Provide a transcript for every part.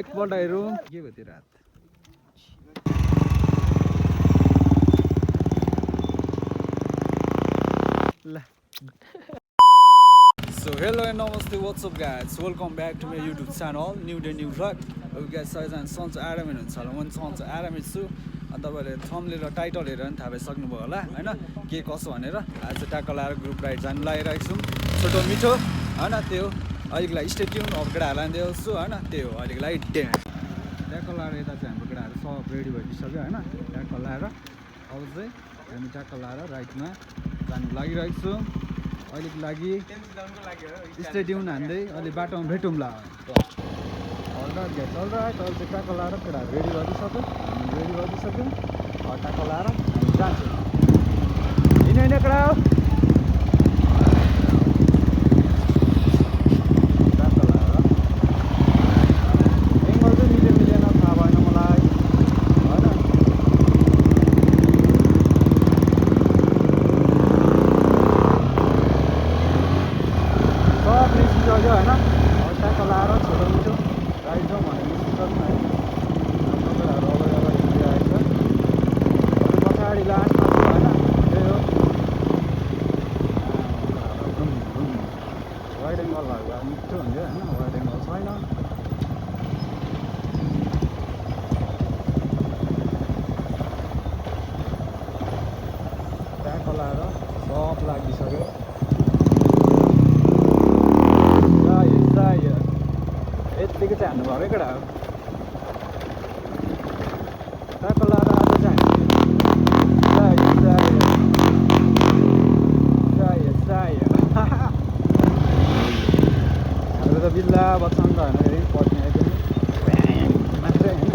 एकपल्ट हेरौँ के भयो त्यो रात ल So hello and namaste, what's up guys, welcome back to my YouTube channel, new day new vlog. You guys सबैजना सन्चो आरामै हुनुहुन्छ होला, म पनि सन्चो आरामै छु। अनि तपाईँहरूले थम्बनेल र टाइटल हेरेर पनि थाहा पाइसक्नुभयो होला हैन के कसो भनेर। आज टाक्का लाएर ग्रुप राइड जानु लागिरहेको छौँ, छोटो मिठो हैन त्यो अहिलेको लागि स्टे ट्युन। अब केटाहरूलाई पनि देखाउँछु हैन, त्यही हो अहिलेको लागि ट्याक्का लाएर यता चाहिँ हाम्रो केटाहरू सब रेडी भइसक्यो हैन। ट्याक्का लाएर अब चाहिँ हामी ट्याक्का लाएर राइडमा जानु लागिरहेको छौँ। अहिलेको लागि स्टे ट्युन हान्दै अलि बाटोमा भेटौँला। चल रहा है अहिले चाहिँ ट्याक्का लाएर केटाहरू रेडी गरिसक्यो, हामी रेडी गरिसक्यौँ। ट्याक्का लाएर हामी जान्छौँ। हिँड्ने केटा हो ट्याक्का लाएर एङ्गल चाहिँ मिल्यो मिलेन थाहा भएन मलाई होइन। सब निस्किसक्यो होइन। अब ट्याक्का लाएर छोटो मिठो राइड जाउँ भनेर निस्किसक्यौँ है। तपाईँहरू अगाडि अगाडि हिँडिरहेको छ, पछाडि लास्टमा छु होइन। त्यही हो वाइड एङ्गल भएको भए मिठो हुन्थ्यो होइन, वाइड एङ्गल छैन। ट्याक्का लाएर सब लागिसक्यो। यत्तिकै चाहिँ हान्नु भयो केटा हो ट्याक्का लाएर आज चाहिँ हाम्रो त बिल्ला बच्चान त होइन फेरि पट्ने एकदम मात्रै होइन।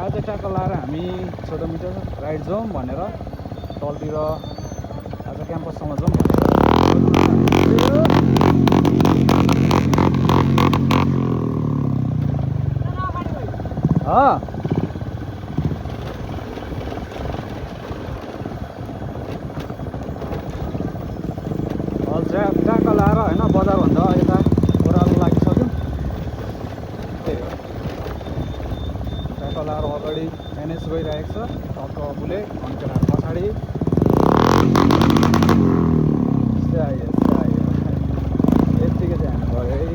आज ट्याक्का लाएर हामी छोटो मिठो राइड जाउँ भनेर तलतिर आज क्याम्पससम्म जाउँ भनेर ट्याक्का लाएर होइन बजारभन्दा यता ओह्रालो लागिसक्यो। त्यही हो ट्याक्का लाएर अगाडि एनएस गइरहेको छ टक्क बुले अनि केटाहरू पछाडि यत्तिकै चाहिँ हान्नु पऱ्यो है।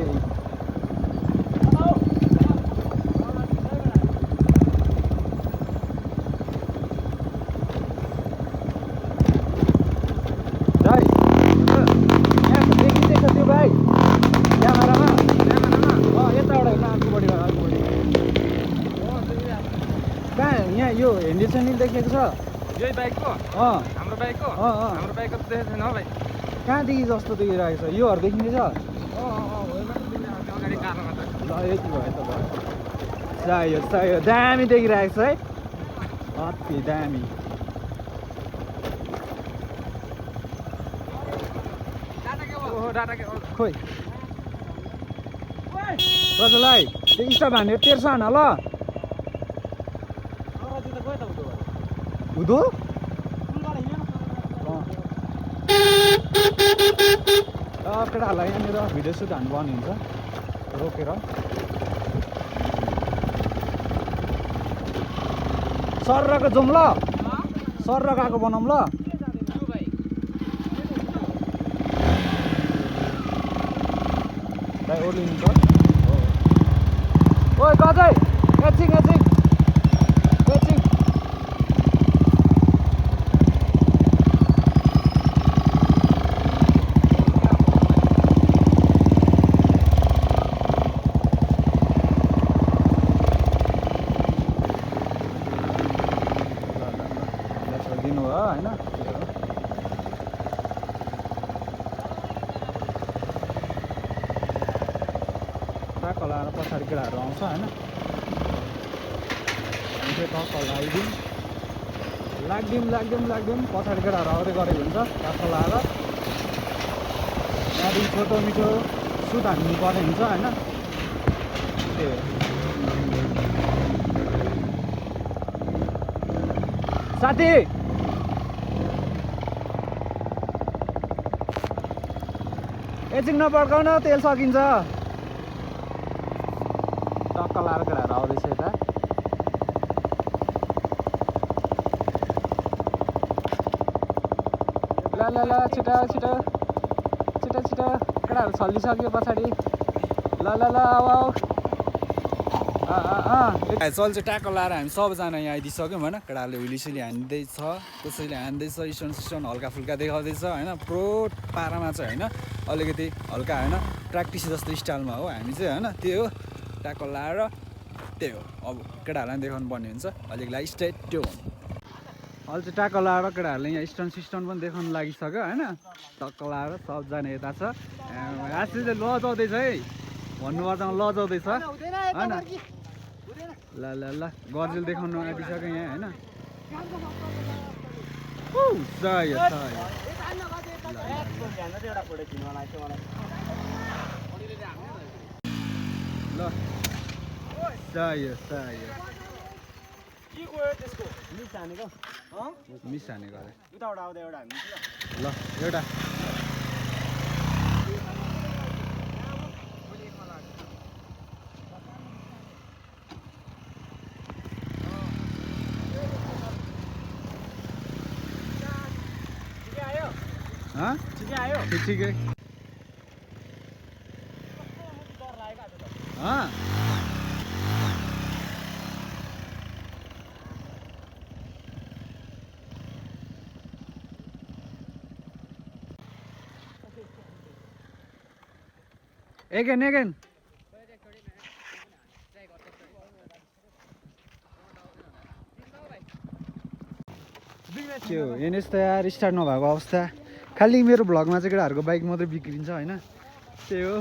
भाइ यहाँ देखिँदैछ त्यो भाइ क्यामेरामा यताबाट होइन अर्कोपट्टि कहाँ यहाँ यो हेन्डल सेन्डल देखेको छ यही बाइकको हाम्रो बाइकको हाम्रो बाइकको त देखेको छैन भाइ। कहाँदेखि जस्तो देखिरहेको छ योहरू देखिँदैछ। अगाडि कारमा त ल यति भयो त भयो चाहियो चाहियो दामी देखिरहेको छ है, अति दामी। खोइ रजलाई त्यो स्टार्ट हानेर 1300 हान ल हुँदो। केटाहरूलाई यहाँनिर भिडियो सुट हान्नुपर्ने हुन्छ रोकेर। सररको जाउँ ल, सरर गएको बनाऊँ ल। भाइ ओर्लिनु छ ओइ गजै एकछिन एकछिन एकछिन दिनु हो होइन। ट्याक्का लाएर पछाडि केटाहरू आउँछ होइन। हामी चाहिँ टक्क लाग्दिउँ पछाडि केटाहरू आउँदै गरेको हुन्छ ट्याक्का लाएर। त्यहाँदेखि छोटो मिठो सुट हान्नु पर्ने हुन्छ होइन। त्यही हो साथी एकछिन नपड्काउन तेल सकिन्छ टक्क लाएर केटाहरू आउँदैछ यता ल ल ल छिटो छिटो छिटो छिटो केटाहरू छल्लिसक्यो पछाडि ल ल ल आऊ चल चाहिँ ट्याकल लाएर हामी सबजना यहाँ आइदिइसक्यौँ होइन केटाहरूले हुइलीसिली हान्दैछ कसैले हान्दैछ स्टोन हल्का फुल्का देखाउँदैछ होइन प्रो पारामा चाहिँ होइन अलिकति हल्का होइन प्र्याक्टिस जस्तो स्टाइलमा हो हामी चाहिँ होइन त्यही हो ट्याकल लाएर त्यही हो अब केटाहरूलाई देखाउनु पर्ने हुन्छ अलिकलाई स्ट्रेट त्यो हो अहिले चाहिँ ट्याकल लाएर केटाहरूले यहाँ स्टोन पनि देखाउनु लागिसक्यो होइन टक्क लाएर सबजना यता छ आशिषले लजाउँदैछ है भन्नुपर्दा लजाउँदैछ होइन ल ल ल गर्जेल देखाउनु आइदिइसक्यो यहाँ होइन ल मिस हानेको ल एउटा ठिकै आयो ठिकै again त्यो एनएस त यार स्टार्ट नभएको अवस्था खालि मेरो भ्लगमा चाहिँ केटाहरूको बाइक मात्रै बिग्रिन्छ होइन त्यही हो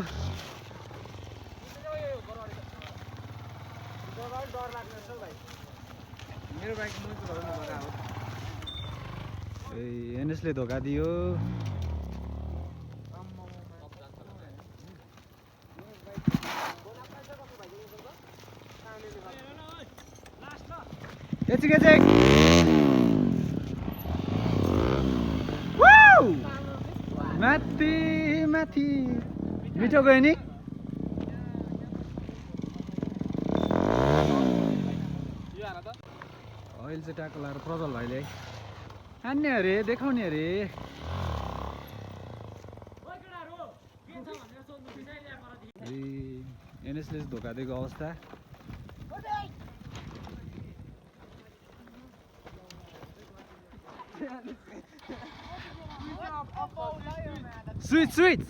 ए एनएसले धोका दियो माथि माथि मिठो गयो नि अहिले चाहिँ ट्याकल लाएर प्रजल भाइले हान्ने अरे देखाउने अरे एनएसले धोका दिएको अवस्था स्विट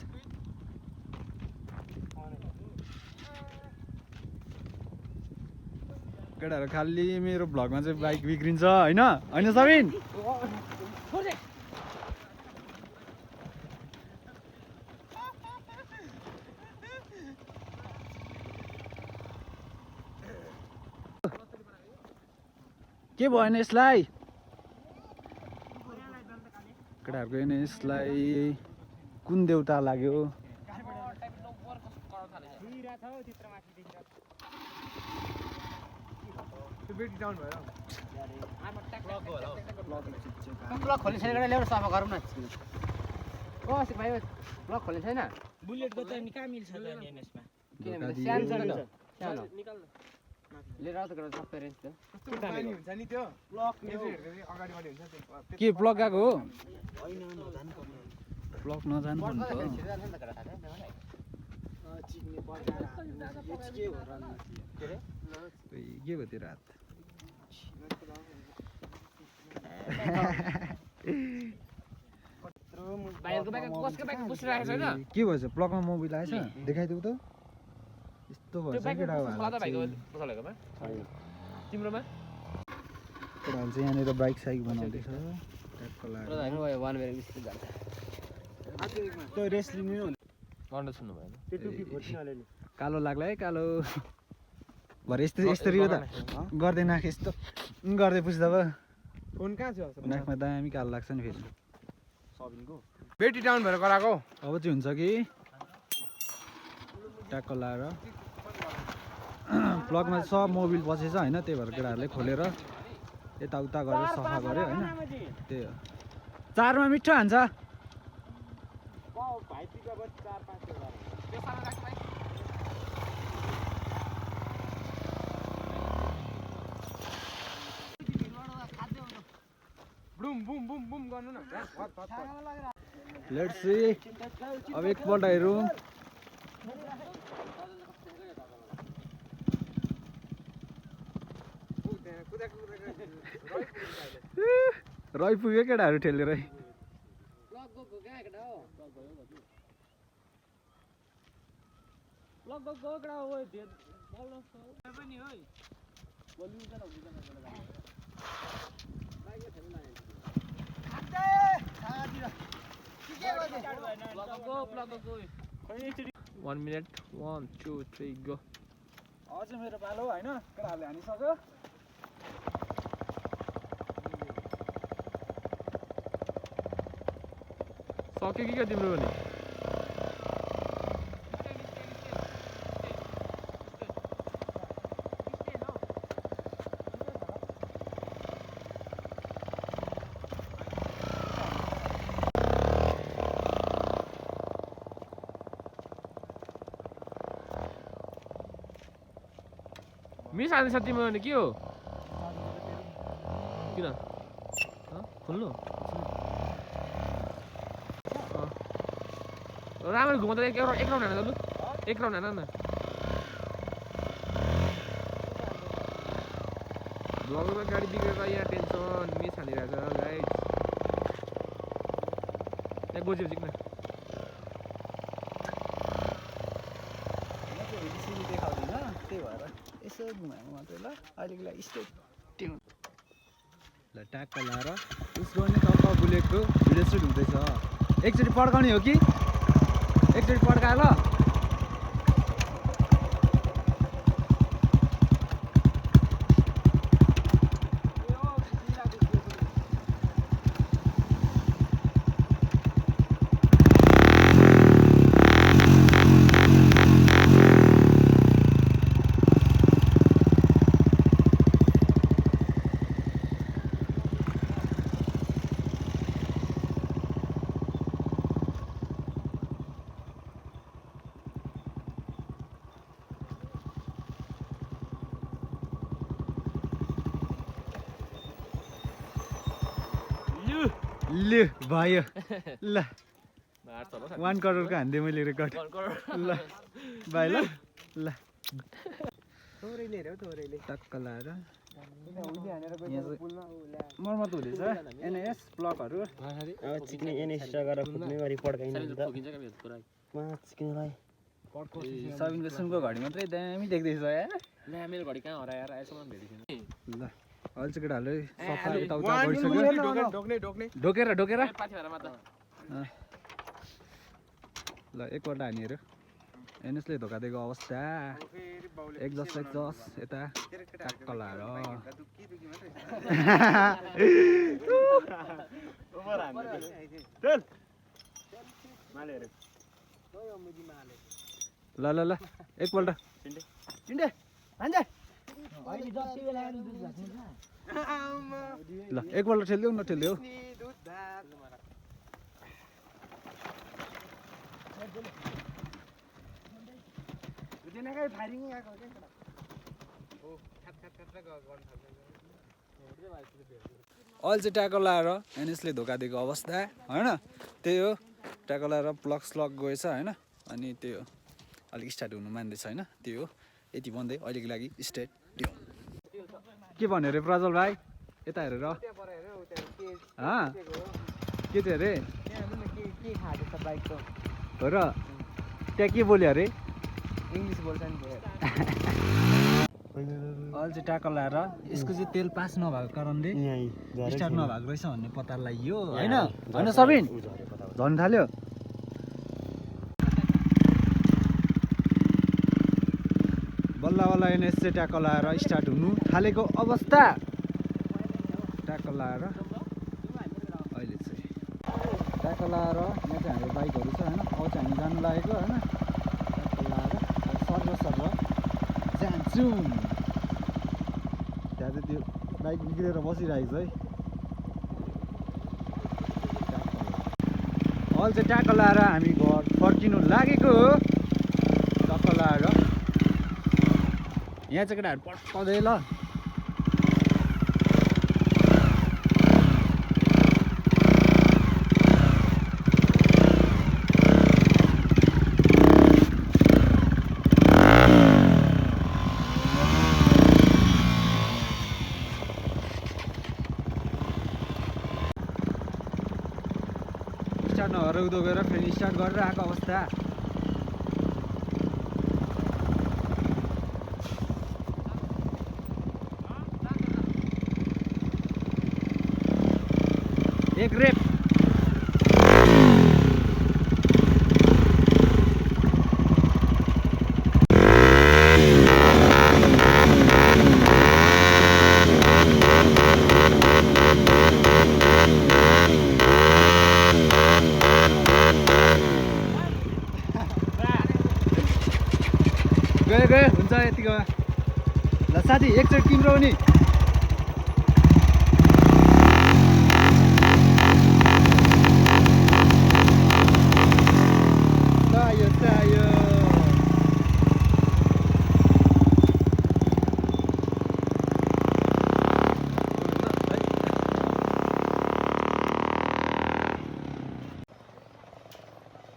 केटाहरू खालि मेरो भ्लगमा चाहिँ बाइक बिग्रिन्छ होइन होइन सबिन के भयो नि यसलाई केटाहरूको यसलाई कुन देउता लाग्यो ब्लक खोल्ने छैन ल्याएर सफा गरौँ न कस्तो भाइ ब्लक खोल्ने छैन बुलेटको त कहाँ मिल्छ त एनएसमा किनभने सानो छ नि त सानो लिएर आउँछ गरेर सबै रेन्ज त पानी हुन्छ नि त्यो ब्लक अगाडिबाट हुन्छ त्यो के प्लग गएको हो हैन नजानु पर्ने प्लग नजानु पर्ने त चिक्ने बजार के हो र के रे के भयो त्यो रात बाहिरको बाइक कसको बाइक पुसिरहेको छैन के भएछ प्लगमा मोबिल आएछ देखाइदेऊ त यस्तो भएछ केटाको तिम्रोमा केटाहरू चाहिँ यहाँनिर बाइक साइक बनाउँदैछ त्यो रेस लिनु गर्नु सुन्नु भएन त्यो टुपी खोज्नु अलिअलि कालो लाग्ला है कालो भरे यस्तो यस्तरी हो त गर्दै नाख यस्तो गर्दै पुस्दा भयो फोन कहाँ छ नाकमा दामी कालो लाग्छ नि फेरि सबिनको बेटी टाउन भएर गराएको अब चाहिँ हुन्छ कि ट्याक्क लाएर प्लगमा सब मोबिल पसेछ होइन त्यही भएर केटाहरूले खोलेर यताउता गरेर सफा गऱ्यो होइन त्यही हो चारमा मिठो हान्छ भाइ पिकअप 4-5 त्यो सानो राख्छ भाइ बुम बुम बुम बुम गर्नु न लेट्स सी अब एकपल्ट हेरौँ रही पुग्यो केटाहरू ठेलेरै One minute, 1, 2, 3, go. अझ मेरो पालो होइन केटाहरूले हानिसक्यो सक्यो कि क्या तिम्रो भने मिस हाल्दैछ तिम्रो भने के हो किन खोल्नु राम्ररी घुमाउँदा एक राउन्ड हान लु एक राउन्ड हान न ब्लगरमा गाडी बिग्रेर यहाँ टेन्सन मिस हालिरहेछ गाइस यहाँ गोजेर सिक्न देखाउँदैन त्यही भएर यसो घुमाएको मात्रै ल अहिलेको लागि स्टेट ट्युन ल ट्याक्क लाएर उसको पनि टक्क बुलेटको भिडियो सुट हुँदैछ एकचोटि पड्काउने हो कि एकचोटि पड्कायो ल ल भयो ल 1 करोडको हान्दै मैले रेकर्ड ल भाइ ल ल थोरै लिएर हो थोरैले टक्क लाएर मर्मत हुँदैछ एनएस ब्लकहरू अब चिक्ने एनएस गरेर फुट्ने गरी पड्काइनु त चिक्नेलाई सबिनको सुनको घडी मात्रै दामी देख्दैछ यार ला मेरो घडी कहाँ हराएर आएसम्म भेटेको छैन ल अहिले चाहिँ केटाहरूले सफा यताउता गरिसक्यो ढोकेर ल एकपल्ट हानी हेऱ्यो एनएसले धोका दिएको अवस्था एकजस यता टक्क लाएर ल ल ल एकपल्ट ल एकपल्ट ठेल्दिउ न ठेल्दिउ अहिले चाहिँ ट्याकल लाएर एनएसले धोका दिएको अवस्था होइन त्यही हो ट्याकल लाएर प्लग स्लग गएछ होइन अनि त्यही हो अलिक स्टार्ट हुनु मान्दैछ होइन त्यही हो यति भन्दै अहिलेको लागि स्टेट दिउँ के भन्यो अरे प्रज्वल भाइ यता हेरेर के थियो अरे हो र त्यहाँ के बोल्यो अरे इंग्लिश बोल्छ नि अहिले चाहिँ ट्याकल लाएर यसको चाहिँ तेल पास नभएको कारणले स्टार्ट नभएको रहेछ भन्ने पत्ता लाग्यो होइन होइन सबिन झर्नु थाल्यो बल्ल बल्ल एनएस चाहिँ ट्याकल लाएर स्टार्ट हुनु थालेको अवस्था ट्याकल लाएर अहिले चाहिँ ट्याकल लाएर यहाँ चाहिँ हाम्रो बाइकहरू छ होइन अब चाहिँ हामी जानु लागेको होइन ट्याकल लाएर सर्व जान्छौँ त्यहाँ चाहिँ त्यो बाइक बिग्रेर बसिरहेको छ है अहिले चाहिँ ट्याकल लाएर हामी घर फर्किनु लागेको हो टक्क लाएर यहाँ चाहिँ केटाहरू पट्काउँदै ल स्टार्ट नभएर उदो गएर फेरि स्टार्ट गरेर आएको अवस्था एक रेप गयो गयो हुन्छ यतिको ल साथी एकचोटि तिम्रो पनि चाहियो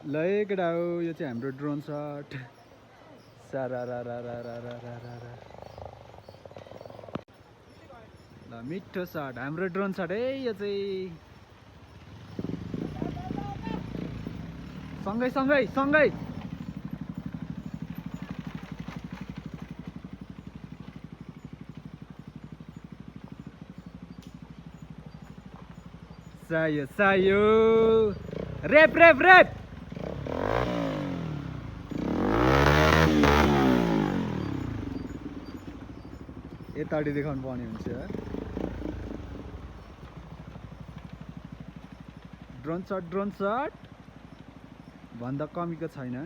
ल केटा हो यो चाहिँ हाम्रो ड्रोन सट सारा ल मिठो सट हाम्रो ड्रोन सट है यो चाहिँ सँगै सँगै सँगै चाहियो रेप रेप रेप यतापट्टि देखाउनु पर्ने हुन्छ ड्रोन सट भन्दा कमीको छैन